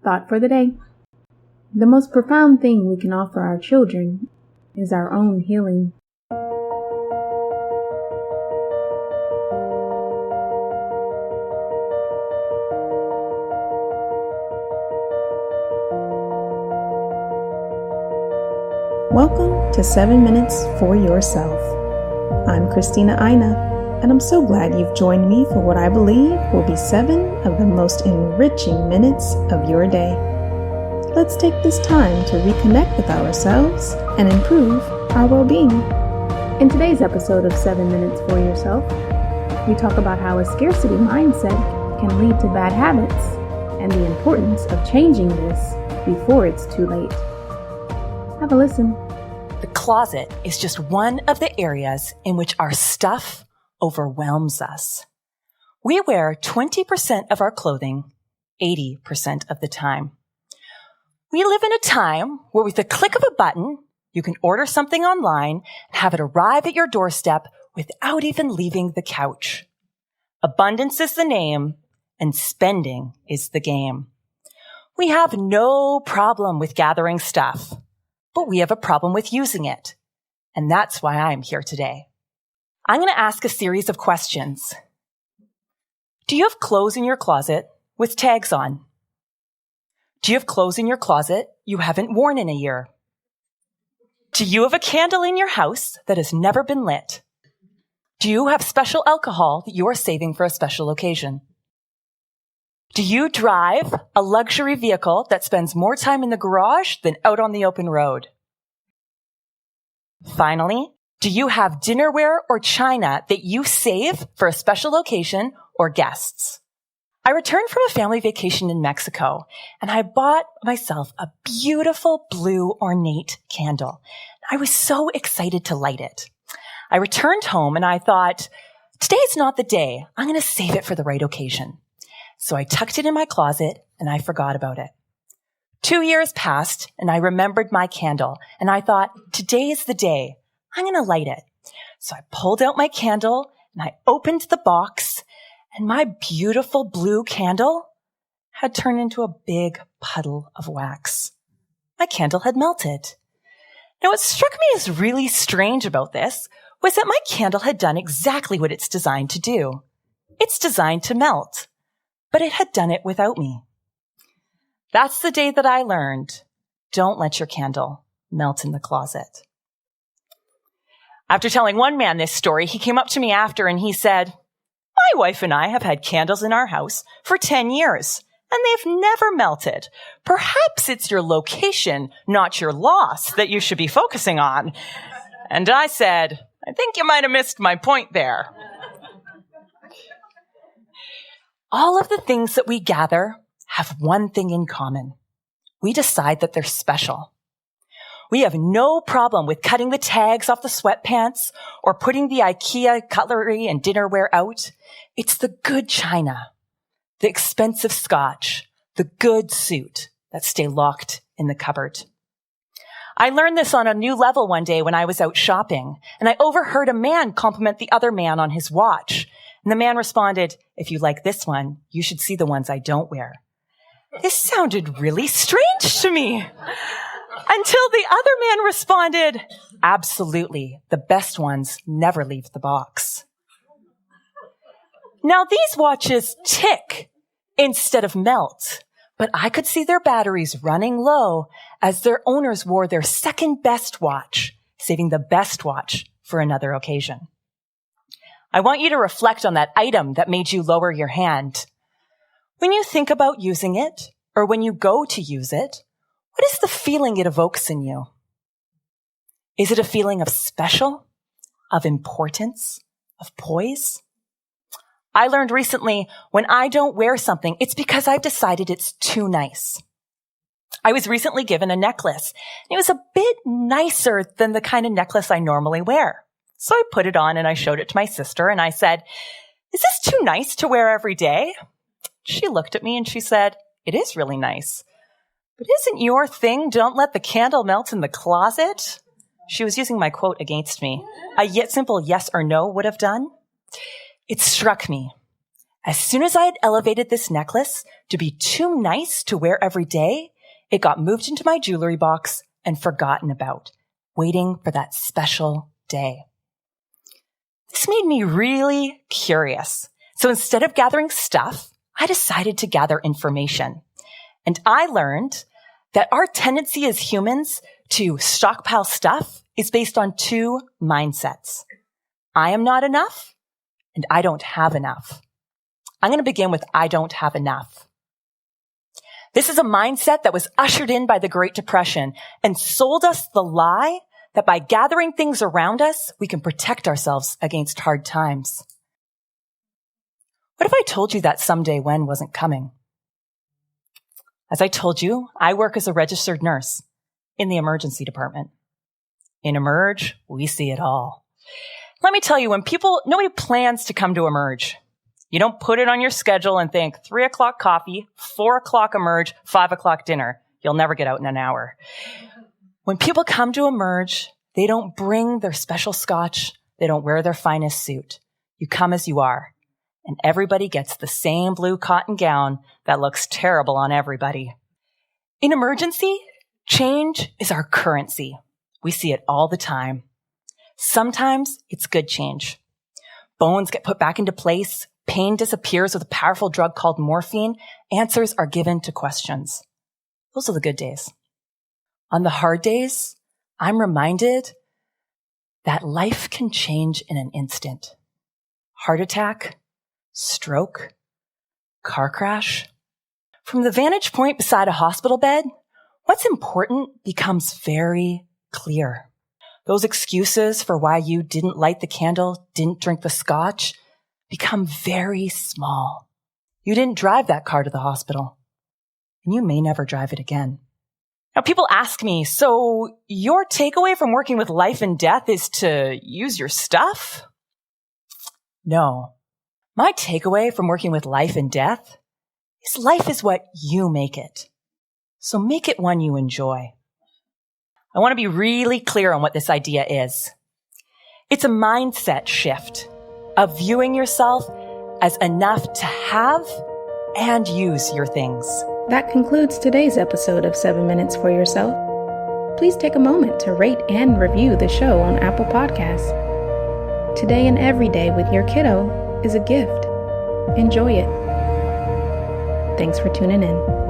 Thought for the day. The most profound thing we can offer our children is our own healing. Welcome to 7 Minutes for Yourself. I'm Christina, and I'm so glad you've joined me for what I believe will be 7 of the most enriching minutes of your day. Let's take this time to reconnect with ourselves and improve our well-being. In today's episode of 7 Minutes for Yourself, we talk about how a scarcity mindset can lead to bad habits and the importance of changing this before it's too late. Have a listen. The closet is just one of the areas in which our stuff overwhelms us. We wear 20% of our clothing 80% of the time. We live in a time where with the click of a button, you can order something online and have it arrive at your doorstep without even leaving the couch. Abundance is the name, and spending is the game. We have no problem with gathering stuff, but we have a problem with using it. And that's why I'm here today. I'm going to ask a series of questions. Do you have clothes in your closet with tags on? Do you have clothes in your closet you haven't worn in a year? Do you have a candle in your house that has never been lit? Do you have special alcohol that you are saving for a special occasion? Do you drive a luxury vehicle that spends more time in the garage than out on the open road? Finally, do you have dinnerware or china that you save for a special occasion or guests? I returned from a family vacation in Mexico, and I bought myself a beautiful blue ornate candle. I was so excited to light it. I returned home and I thought, today's not the day. I'm going to save it for the right occasion. So I tucked it in my closet and I forgot about it. 2 years passed and I remembered my candle and I thought, today is the day. I'm going to light it. So I pulled out my candle and I opened the box and my beautiful blue candle had turned into a big puddle of wax. My candle had melted. Now, what struck me as really strange about this was that my candle had done exactly what it's designed to do. It's designed to melt. But it had done it without me. That's the day that I learned, don't let your candle melt in the closet. After telling one man this story, he came up to me after and he said, my wife and I have had candles in our house for 10 years, and they've never melted. Perhaps it's your location, not your loss, that you should be focusing on. And I said, I think you might have missed my point there. All of the things that we gather have one thing in common. We decide that they're special. We have no problem with cutting the tags off the sweatpants or putting the IKEA cutlery and dinnerware out. It's the good china, the expensive scotch, the good suit that stay locked in the cupboard. I learned this on a new level one day when I was out shopping, and I overheard a man compliment the other man on his watch. And the man responded, if you like this one, you should see the ones I don't wear. This sounded really strange to me. Until the other man responded, absolutely, the best ones never leave the box. Now these watches tick instead of melt, but I could see their batteries running low as their owners wore their second best watch, saving the best watch for another occasion. I want you to reflect on that item that made you lower your hand. When you think about using it, or when you go to use it, what is the feeling it evokes in you? Is it a feeling of special, of importance, of poise? I learned recently when I don't wear something, it's because I've decided it's too nice. I was recently given a necklace. It was a bit nicer than the kind of necklace I normally wear. So I put it on and I showed it to my sister and I said, is this too nice to wear every day? She looked at me and she said, it is really nice. But isn't your thing, don't let the candle melt in the closet? She was using my quote against me. A yet simple yes or no would have done. It struck me. As soon as I had elevated this necklace to be too nice to wear every day, it got moved into my jewelry box and forgotten about, waiting for that special day. This made me really curious. So instead of gathering stuff, I decided to gather information. And I learned that our tendency as humans to stockpile stuff is based on two mindsets. I am not enough, and I don't have enough. I'm going to begin with I don't have enough. This is a mindset that was ushered in by the Great Depression and sold us the lie that by gathering things around us, we can protect ourselves against hard times. What if I told you that someday when wasn't coming? As I told you, I work as a registered nurse in the emergency department. In Emerge, we see it all. Let me tell you, nobody plans to come to Emerge. You don't put it on your schedule and think 3 o'clock coffee, 4 o'clock Emerge, 5 o'clock dinner. You'll never get out in an hour. When people come to Emerge, they don't bring their special scotch. They don't wear their finest suit. You come as you are. And everybody gets the same blue cotton gown that looks terrible on everybody. In emergency, change is our currency. We see it all the time. Sometimes it's good change. Bones get put back into place. Pain disappears with a powerful drug called morphine. Answers are given to questions. Those are the good days. On the hard days, I'm reminded that life can change in an instant. Heart attack, stroke, car crash. From the vantage point beside a hospital bed, what's important becomes very clear. Those excuses for why you didn't light the candle, didn't drink the scotch, become very small. You didn't drive that car to the hospital, and you may never drive it again. Now, people ask me, so your takeaway from working with life and death is to use your stuff? No. My takeaway from working with life and death is life is what you make it. So make it one you enjoy. I want to be really clear on what this idea is. It's a mindset shift of viewing yourself as enough to have and use your things. That concludes today's episode of 7 Minutes for Yourself. Please take a moment to rate and review the show on Apple Podcasts. Today and every day with your kiddo is a gift. Enjoy it. Thanks for tuning in.